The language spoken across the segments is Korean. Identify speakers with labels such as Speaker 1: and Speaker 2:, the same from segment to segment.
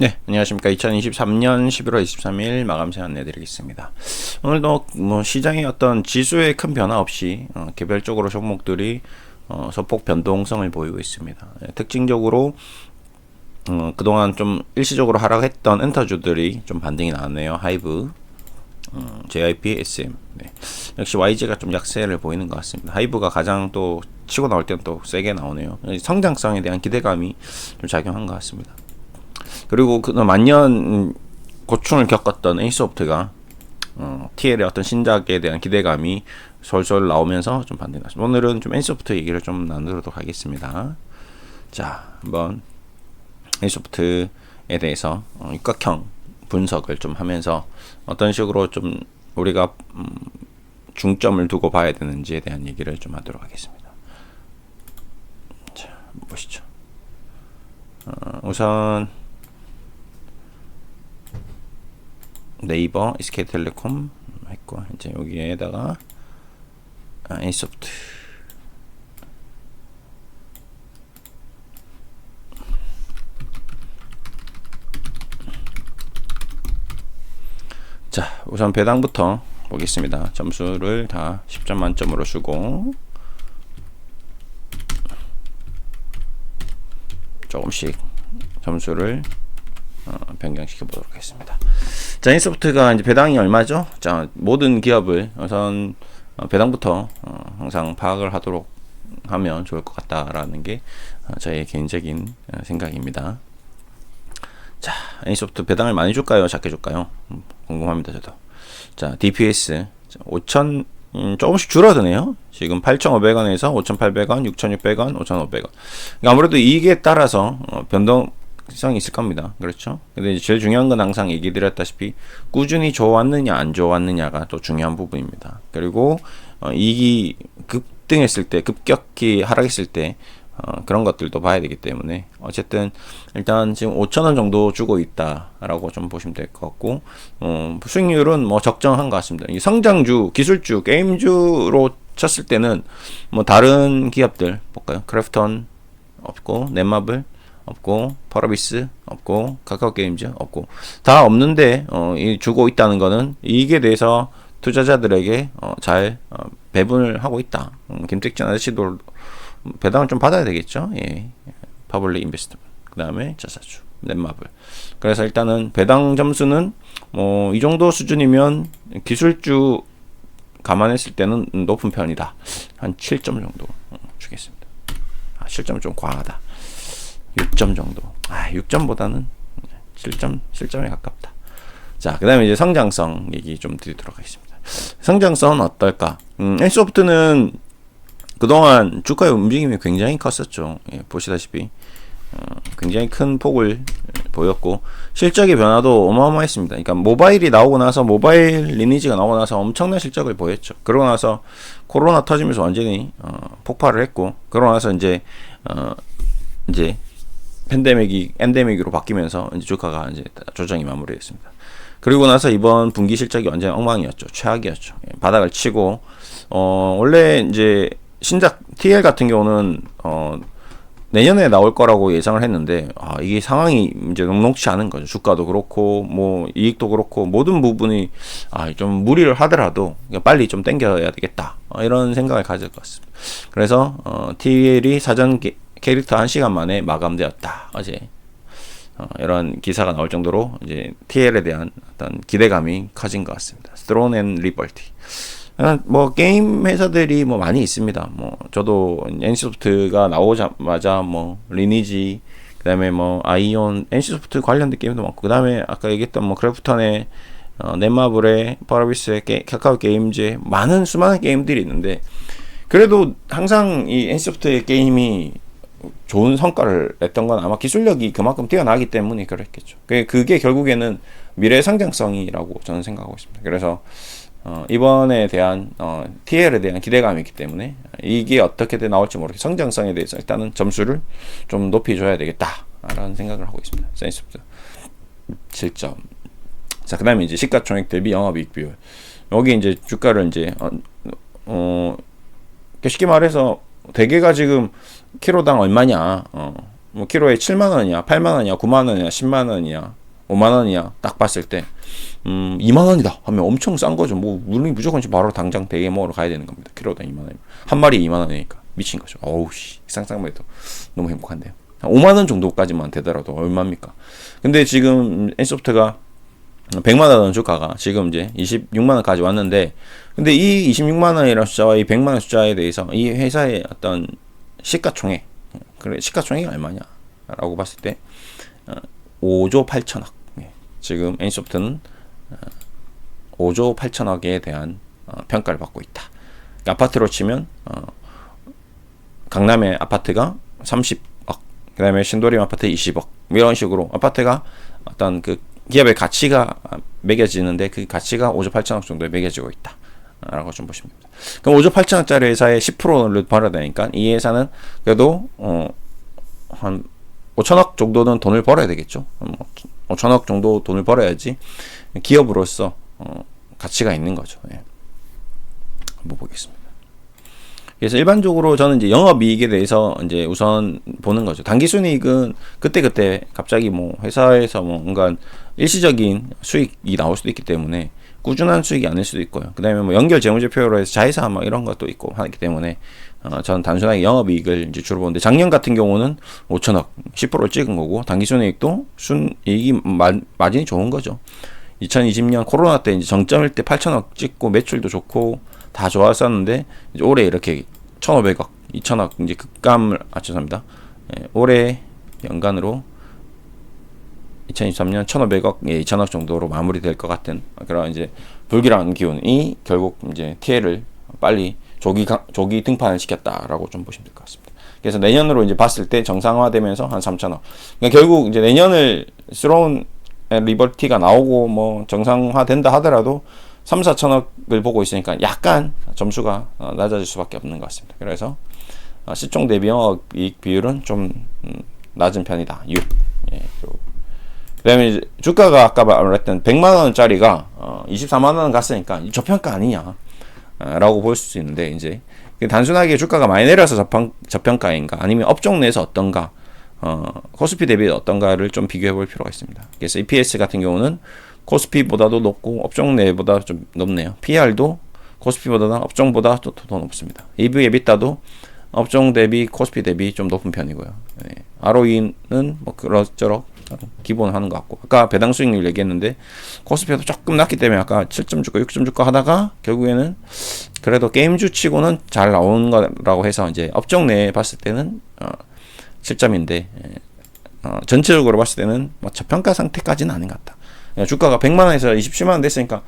Speaker 1: 네, 안녕하십니까. 2023년 11월 23일 마감 시간 내드리겠습니다. 오늘도 시장의 어떤 지수의 큰 변화 없이 개별적으로 종목들이 소폭 변동성을 보이고 있습니다. 특징적으로 그동안 좀 일시적으로 하락했던 엔터주들이 좀 반등이 나왔네요. 하이브, JIP, SM. 네. 역시 YG가 좀 약세를 보이는 것 같습니다. 하이브가 가장 또 치고 나올 때는 또 세게 나오네요. 성장성에 대한 기대감이 좀 작용한 것 같습니다. 그리고 그 만년 고충을 겪었던 에이스소프트가 TL의 어떤 신작에 대한 기대감이 솔솔 나오면서 좀 반등이 났습니다. 오늘은 좀 에이스소프트 얘기를 좀 나누도록 하겠습니다. 자, 한번 에이스소프트에 대해서 육각형 분석을 좀 하면서 어떤 식으로 좀 우리가 중점을 두고 봐야 되는지에 대한 얘기를 좀 하도록 하겠습니다. 자, 보시죠. 우선 네이버, SK텔레콤 했고, 이제 여기에다가 에이스소프트. 자, 우선 배당부터 보겠습니다. 점수를 다 10점 만점으로 주고 조금씩 점수를 변경시켜 보도록 하겠습니다. 자, 에이스소프트가 이제 배당이 얼마죠? 자, 모든 기업을 우선 배당부터 항상 파악을 하도록 하면 좋을 것 같다라는 게 저의 개인적인 생각입니다. 자, 에이스소프트 배당을 많이 줄까요? 작게 줄까요? 궁금합니다, 저도. 자, DPS 5,000 조금씩 줄어드네요. 지금 8,500원에서 5,800원, 6,600원, 5,500원. 그러니까 아무래도 이익에 따라서 변동성이 있을 겁니다. 그렇죠? 근데 제일 중요한 건 항상 얘기 드렸다시피 꾸준히 좋았느냐 안 좋았느냐가 또 중요한 부분입니다. 그리고 이익이 급등했을 때, 급격히 하락했을 때 그런 것들도 봐야 되기 때문에 어쨌든 일단 지금 5,000원 정도 주고 있다라고 좀 보시면 될 것 같고 수익률은 뭐 적정한 것 같습니다. 이 성장주, 기술주, 게임주로 쳤을 때는 뭐 다른 기업들 볼까요? 크래프톤 없고, 넷마블 없고, 펄어비스 없고, 카카오게임즈 없고, 다 없는데 이 주고 있다는 거는 이익에 대해서 투자자들에게 잘 배분을 하고 있다. 김택진 아저씨도 배당을 좀 받아야 되겠죠. 예. 퍼블릭 인베스트먼트. 그 다음에 자사주, 넷마블. 그래서 일단은 배당 점수는 뭐 이 정도 수준이면 기술주 감안했을 때는 높은 편이다. 한 7점 정도 주겠습니다. 7점 좀 과하다. 6점 정도. 6점보다는 7점에 가깝다. 자, 그 다음에 이제 성장성 얘기 좀 드리도록 하겠습니다. 성장성은 어떨까? 에이스소프트는 그동안 주가의 움직임이 굉장히 컸었죠. 예, 보시다시피 굉장히 큰 폭을 보였고 실적의 변화도 어마어마했습니다. 그러니까 모바일이 나오고 나서 모바일 리니지가 나오고 나서 엄청난 실적을 보였죠. 그러고 나서 코로나 터지면서 완전히 폭발을 했고 그러고 나서 이제 팬데믹이 엔데믹으로 바뀌면서 이제 주가가 이제 조정이 마무리됐습니다. 그리고 나서 이번 분기 실적이 완전 엉망이었죠. 최악이었죠. 예, 바닥을 치고 원래 이제 신작 TL 같은 경우는 내년에 나올 거라고 예상을 했는데 이게 상황이 이제 녹록치 않은 거죠. 주가도 그렇고 뭐 이익도 그렇고 모든 부분이 좀 무리를 하더라도 빨리 좀 당겨야 되겠다 이런 생각을 가질 것 같습니다. 그래서 TL이 사전 캐릭터 1시간 만에 마감되었다. 어제 이런 기사가 나올 정도로 이제 TL에 대한 어떤 기대감이 커진 것 같습니다. 스트론 앤 리버티. 뭐 게임 회사들이 뭐 많이 있습니다. 뭐 저도 NC소프트가 나오자마자 뭐 리니지, 그다음에 뭐 아이온, NC소프트 관련된 게임도 많고, 그다음에 아까 얘기했던 뭐 크래프톤의 넷마블의 펄어비스의 카카오 게임즈의 수많은 게임들이 있는데 그래도 항상 이 NC소프트의 게임이 좋은 성과를 냈던 건 아마 기술력이 그만큼 뛰어나기 때문에 그랬겠죠. 그게 결국에는 미래의 성장성이라고 저는 생각하고 있습니다. 그래서 이번에 대한 TL에 대한 기대감이 있기 때문에 이게 어떻게 나올지 모르겠고 성장성에 대해서 일단은 점수를 좀 높이 줘야 되겠다라는 생각을 하고 있습니다. 센스소프트 7점. 자, 그다음에 이제 시가총액 대비 영업이익 비율. 여기 이제 주가를 이제 쉽게 말해서 대개가 지금 키로당 얼마냐 뭐 키로에 7만 원이야, 8만 원이야, 9만 원이야, 10만 원이야, 5만 원이야 딱 봤을 때 2만 원이다 하면 엄청 싼 거죠. 뭐 우리 무조건 바로 당장 대게 먹으러 가야 되는 겁니다. 키로당 2만 원. 한 마리 2만 원이니까 미친 거죠. 어우 씨, 상상만 해도 너무 행복한데요. 5만 원 정도까지만 되더라도 얼마입니까? 근데 지금 N소프트가 100만 원 주가가 지금 이제 26만 원까지 왔는데, 근데 이 26만 원이라는 숫자와 이 100만 원 숫자에 대해서 이 회사의 어떤 시가총액, 그래 시가총액이 얼마냐라고 봤을 때 5조 8천억. 지금 N소프트는 5조 8천억에 대한 평가를 받고 있다. 그러니까 아파트로 치면 강남의 아파트가 30억, 그 다음에 신도림 아파트 20억, 이런 식으로 아파트가 어떤 그 기업의 가치가 매겨지는데 그 가치가 5조 8천억 정도에 매겨지고 있다 라고 좀 보시면 됩니다. 그럼 5조 8천억짜리 회사에 10%를 벌어야 되니까 이 회사는 그래도 한 5천억 정도는 돈을 벌어야 되겠죠. 5천억 정도 돈을 벌어야지 기업으로서 가치가 있는 거죠. 예. 한번 보겠습니다. 그래서 일반적으로 저는 이제 영업이익에 대해서 이제 우선 보는 거죠. 당기순이익은 그때그때 갑자기 뭐 회사에서 뭔가 일시적인 수익이 나올 수도 있기 때문에 꾸준한 수익이 아닐 수도 있고요. 그 다음에 뭐 연결 재무제표로 해서 자회사 막 이런 것도 있고 하기 때문에 저는 단순하게 영업이익을 이제 주로 보는데, 작년 같은 경우는 5천억 10%를 찍은 거고, 당기순이익도 순이익이 마진이 좋은 거죠. 2020년 코로나 때 이제 정점일 때 8천억 찍고 매출도 좋고 다 좋았었는데, 이제 올해 이렇게 1,500억, 2천억 이제 급감을 죄송합니다. 예, 올해 연간으로 2023년 1,500억, 예, 2천억 정도로 마무리될 것 같은 그런 이제 불길한 기운이 결국 이제 TL을 빨리 조기 등판을 시켰다라고 좀 보시면 될 것 같습니다. 그래서 내년으로 이제 봤을 때 정상화되면서 한 3천억. 그러니까 결국 이제 내년을 스로운 리버티가 나오고 뭐 정상화된다 하더라도 3, 4천억을 보고 있으니까 약간 점수가 낮아질 수밖에 없는 것 같습니다. 그래서 시총 대비 영업이익 비율은 좀 낮은 편이다. 6. 예, 그 다음에 주가가 아까 말했던 100만 원짜리가 24만 원 갔으니까 저평가 아니냐 라고 볼 수 있는데, 이제 단순하게 주가가 많이 내려서 저평가인가 아니면 업종 내에서 어떤가, 코스피 대비 어떤가를 좀 비교해 볼 필요가 있습니다. 그래서 EPS 같은 경우는 코스피보다도 높고 업종 내보다 좀 높네요. PR도 코스피보다는 업종보다 더 높습니다. EV, EBITDA도 업종 대비 코스피 대비 좀 높은 편이고요. 네. ROE는 뭐 그럭저럭 기본 하는 것 같고, 아까 배당 수익률 얘기했는데 코스피도 조금 낮기 때문에 아까 7점 줄까 6점 줄까 하다가 결국에는 그래도 게임주 치고는 잘 나온 거라고 해서 이제 업종 내에 봤을 때는 7점인데 전체적으로 봤을 때는 뭐 저평가 상태까지는 아닌 것 같다. 주가가 100만원에서 27만원 됐으니까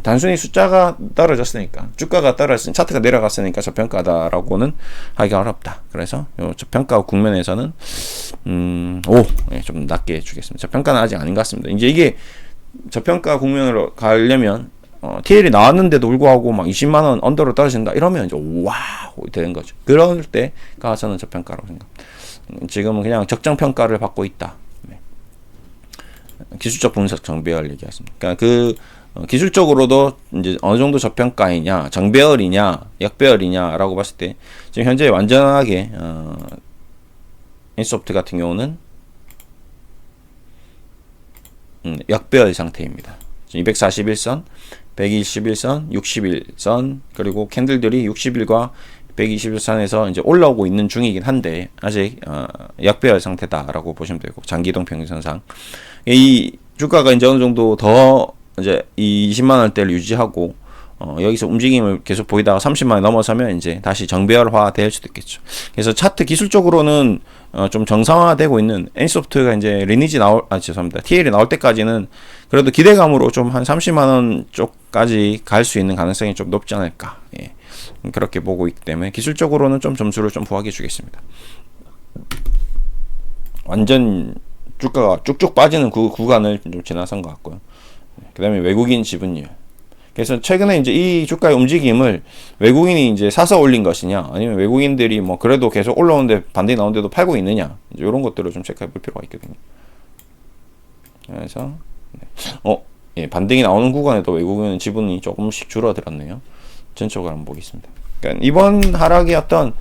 Speaker 1: 단순히 숫자가 떨어졌으니까, 주가가 떨어졌으니까, 차트가 내려갔으니까 저평가다라고는 하기가 어렵다. 그래서 저평가 국면에서는 좀 낮게 주겠습니다. 저평가는 아직 아닌 것 같습니다. 이제 이게 저평가 국면으로 가려면 TL이 나왔는데도 불구하고 막 20만원 언더로 떨어진다 이러면 이제 와우 되는 거죠. 그럴 때가 저는 저평가라고 생각합니다. 지금은 그냥 적정평가를 받고 있다. 기술적 분석 정배열 얘기했습니다. 그러니까 그 기술적으로도 이제 어느 정도 저평가이냐, 정배열이냐, 역배열이냐라고 봤을 때 지금 현재 완전하게 N소프트 같은 경우는 역배열 상태입니다. 241선, 121선, 61선, 그리고 캔들들이 60일과 121선에서 이제 올라오고 있는 중이긴 한데 아직 역배열 상태다라고 보시면 되고, 장기이동 평균선상 이 주가가 이제 어느 정도 더 이제 이 20만 원대를 유지하고 여기서 움직임을 계속 보이다가 30만 원 넘어서면 이제 다시 정배열화 될 수도 있겠죠. 그래서 차트 기술적으로는 좀 정상화되고 있는 N소프트가 이제 리니지 죄송합니다. TL이 나올 때까지는 그래도 기대감으로 좀 한 30만 원 쪽까지 갈 수 있는 가능성이 좀 높지 않을까. 예. 그렇게 보고 있기 때문에 기술적으로는 좀 점수를 좀 부하게 주겠습니다. 완전 주가가 쭉쭉 빠지는 그 구간을 좀 지나선 것 같고요. 그 다음에 외국인 지분율. 그래서 최근에 이제 이 주가의 움직임을 외국인이 이제 사서 올린 것이냐, 아니면 외국인들이 뭐 그래도 계속 올라오는데 반등이 나오는데도 팔고 있느냐, 이제 이런 것들을 좀 체크해 볼 필요가 있거든요. 그래서 반등이 나오는 구간에도 외국인 지분이 조금씩 줄어들었네요. 전적으로 한번 보겠습니다. 그러니까 이번 하락의 어떤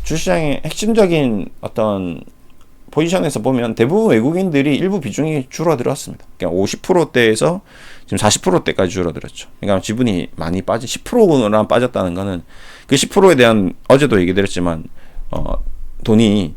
Speaker 1: 주시장의 핵심적인 어떤 포지션에서 보면 대부분 외국인들이 일부 비중이 줄어들었습니다. 그러니까 50%대에서 지금 40%대까지 줄어들었죠. 그러니까 지분이 많이 빠진 10%나 빠졌다는 거는 그 10%에 대한 어제도 얘기 드렸지만 돈이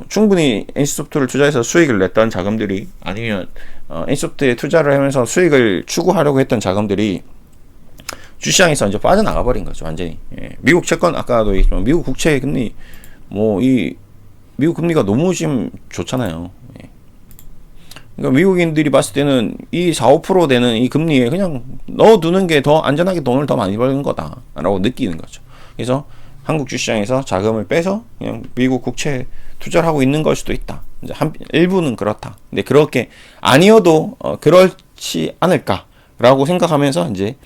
Speaker 1: 충분히 NC소프트를 투자해서 수익을 냈던 자금들이 아니면 NC소프트에 투자를 하면서 수익을 추구하려고 했던 자금들이 주시장에서 이제 빠져나가 버린 거죠. 완전히. 예. 미국 채권 아까도 얘기했지만 미국 국채 금리 미국 금리가 너무 지금 좋잖아요. 예. 그러니까 미국인들이 봤을 때는 이 4, 5% 되는 이 금리에 그냥 넣어두는 게 더 안전하게 돈을 더 많이 버는 거다라고 느끼는 거죠. 그래서 한국 주시장에서 자금을 빼서 그냥 미국 국채 투자를 하고 있는 걸 수도 있다. 이제 일부는 그렇다. 근데 그렇게 아니어도 그렇지 않을까라고 생각하면서 이제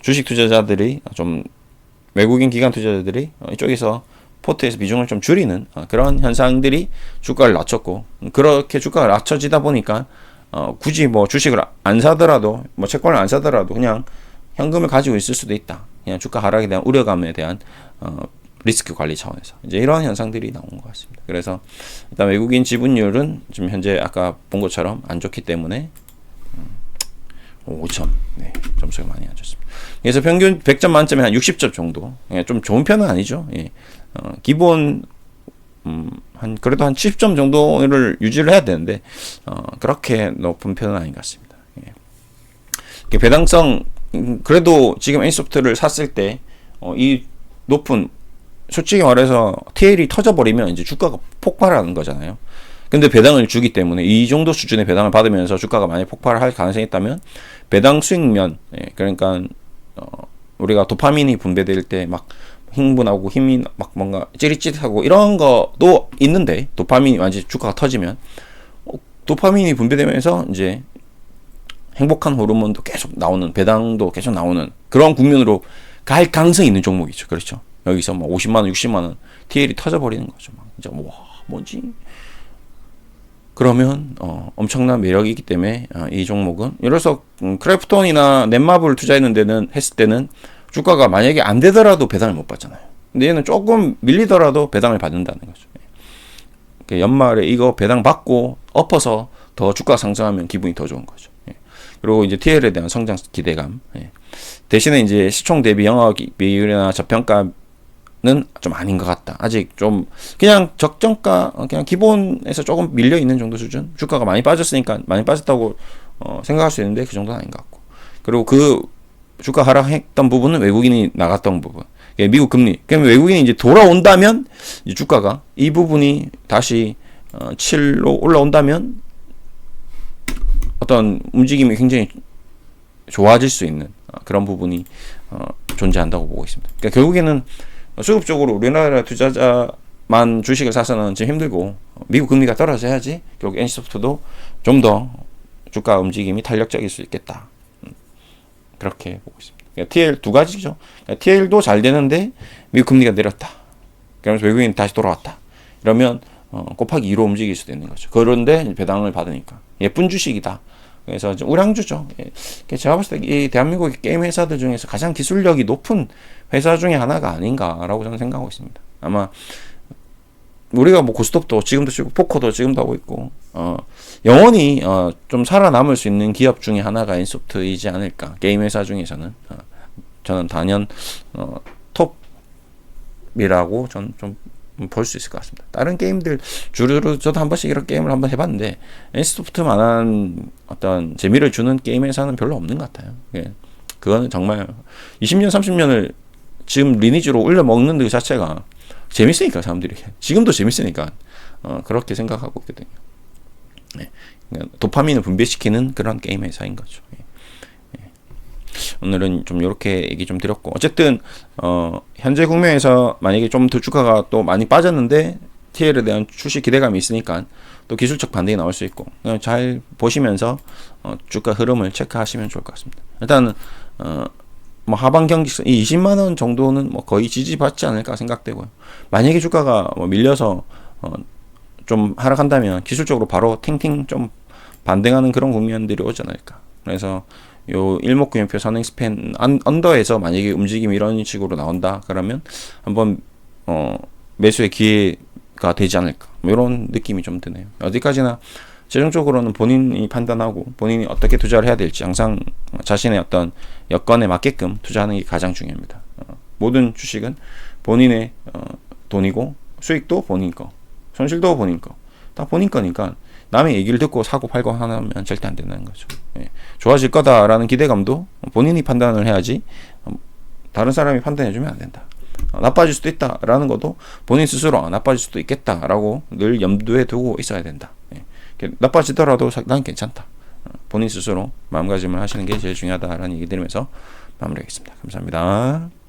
Speaker 1: 주식 투자자들이 좀 외국인 기관 투자자들이 이쪽에서 포트에서 비중을 좀 줄이는 그런 현상들이 주가를 낮췄고, 그렇게 주가가 낮춰지다 보니까 굳이 뭐 주식을 안 사더라도 뭐 채권을 안 사더라도 그냥 현금을 가지고 있을 수도 있다. 그냥 주가 하락에 대한 우려감에 대한 리스크 관리 차원에서 이제 이런 현상들이 나온 것 같습니다. 그래서 일단 외국인 지분율은 지금 현재 아까 본 것처럼 안 좋기 때문에 5점, 네, 점수가 많이 안 좋습니다. 그래서 평균 100점 만점에 한 60점 정도, 좀 좋은 편은 아니죠. 예. 기본 그래도 한 70점 정도를 유지를 해야 되는데 그렇게 높은 편은 아닌 것 같습니다. 예. 배당성 그래도 지금 NC소프트를 샀을 때 이 높은, 솔직히 말해서 TL이 터져버리면 이제 주가가 폭발하는 거잖아요. 근데 배당을 주기 때문에 이 정도 수준의 배당을 받으면서 주가가 만약 폭발을 할 가능성이 있다면 배당 수익면, 예, 그러니까 우리가 도파민이 분배될 때 막 흥분하고 힘이 막 뭔가 찌릿찌릿하고 이런 거도 있는데, 도파민이 완전히 주가가 터지면 도파민이 분배되면서 이제 행복한 호르몬도 계속 나오는, 배당도 계속 나오는 그런 국면으로 갈 가능성이 있는 종목이죠. 그렇죠. 여기서 뭐 50만원, 60만원 TL이 터져버리는 거죠. 막 이제 와, 뭐지? 그러면 엄청난 매력이 있기 때문에 이 종목은, 예를 들어서 크래프톤이나 넷마블 했을 때는 주가가 만약에 안 되더라도 배당을 못 받잖아요. 근데 얘는 조금 밀리더라도 배당을 받는다는 거죠. 연말에 이거 배당 받고 엎어서 더 주가 상승하면 기분이 더 좋은 거죠. 그리고 이제 TL에 대한 성장 기대감. 대신에 이제 시총 대비 영업 비율이나 저평가는 좀 아닌 것 같다. 아직 좀 그냥 적정가, 그냥 기본에서 조금 밀려 있는 정도 수준. 주가가 많이 빠졌으니까 많이 빠졌다고 생각할 수 있는데 그 정도는 아닌 것 같고. 그리고 그 주가 하락했던 부분은 외국인이 나갔던 부분. 미국 금리. 그러면 외국인이 이제 돌아온다면 이제 주가가 이 부분이 다시 7로 올라온다면 어떤 움직임이 굉장히 좋아질 수 있는 그런 부분이 존재한다고 보고 있습니다. 그러니까 결국에는 수급적으로 우리나라 투자자만 주식을 사서는 지금 힘들고, 미국 금리가 떨어져야지 결국 NC소프트도 좀 더 주가 움직임이 탄력적일 수 있겠다. 그렇게 보고 있습니다. 그러니까 TL 두 가지죠. 그러니까 TL도 잘 되는데 미국 금리가 내렸다. 그러면서 외국인이 다시 돌아왔다. 이러면 곱하기 2로 움직일 수도 있는 거죠. 그런데 배당을 받으니까 예쁜 주식이다. 그래서 우량주죠. 제가 봤을 때 이 대한민국의 게임 회사들 중에서 가장 기술력이 높은 회사 중에 하나가 아닌가라고 저는 생각하고 있습니다. 아마 우리가 뭐 고스톱도 지금도 치고 포커도 지금도 하고 있고 영원히 좀 살아남을 수 있는 기업 중에 하나가 NC소프트이지 않을까. 게임 회사 중에서는 저는 단연 톱이라고 저는 좀 볼 수 있을 것 같습니다. 다른 게임들 주로 저도 한 번씩 이런 게임을 한번 해봤는데 NC소프트만한 어떤 재미를 주는 게임 회사는 별로 없는 것 같아요. 그거는 정말 20년 30년을 지금 리니지로 올려 먹는 그 자체가 재밌으니까, 사람들이 지금도 재밌으니까 그렇게 생각하고 있거든요. 그러니까 도파민을 분배시키는 그런 게임 회사인 거죠. 오늘은 좀 이렇게 얘기 좀 드렸고, 어쨌든 현재 국면에서 만약에 좀 더 주가가 또 많이 빠졌는데 TL에 대한 출시 기대감이 있으니까 또 기술적 반등이 나올 수 있고, 잘 보시면서 주가 흐름을 체크하시면 좋을 것 같습니다. 일단 뭐 하방 경직선 이 20만 원 정도는 뭐 거의 지지받지 않을까 생각되고요. 만약에 주가가 뭐 밀려서 좀 하락한다면 기술적으로 바로 탱탱 좀 반등하는 그런 국면들이 오지 않을까. 그래서 요 일목균형표 선행 스팬 언더에서 만약에 움직임이 이런 식으로 나온다 그러면 한번 매수의 기회가 되지 않을까. 뭐 이런 느낌이 좀 드네요. 어디까지나 최종적으로는 본인이 판단하고 본인이 어떻게 투자를 해야 될지 항상 자신의 어떤 여건에 맞게끔 투자하는 게 가장 중요합니다. 모든 주식은 본인의 돈이고 수익도 본인 거, 손실도 본인 거, 다 본인 거니까 남의 얘기를 듣고 사고 팔고 하면 절대 안 된다는 거죠. 예. 좋아질 거다라는 기대감도 본인이 판단을 해야지 다른 사람이 판단해주면 안 된다. 나빠질 수도 있다라는 것도 본인 스스로 나빠질 수도 있겠다라고 늘 염두에 두고 있어야 된다. 예. 나빠지더라도 난 괜찮다. 본인 스스로 마음가짐을 하시는 게 제일 중요하다라는 얘기 드리면서 마무리하겠습니다. 감사합니다.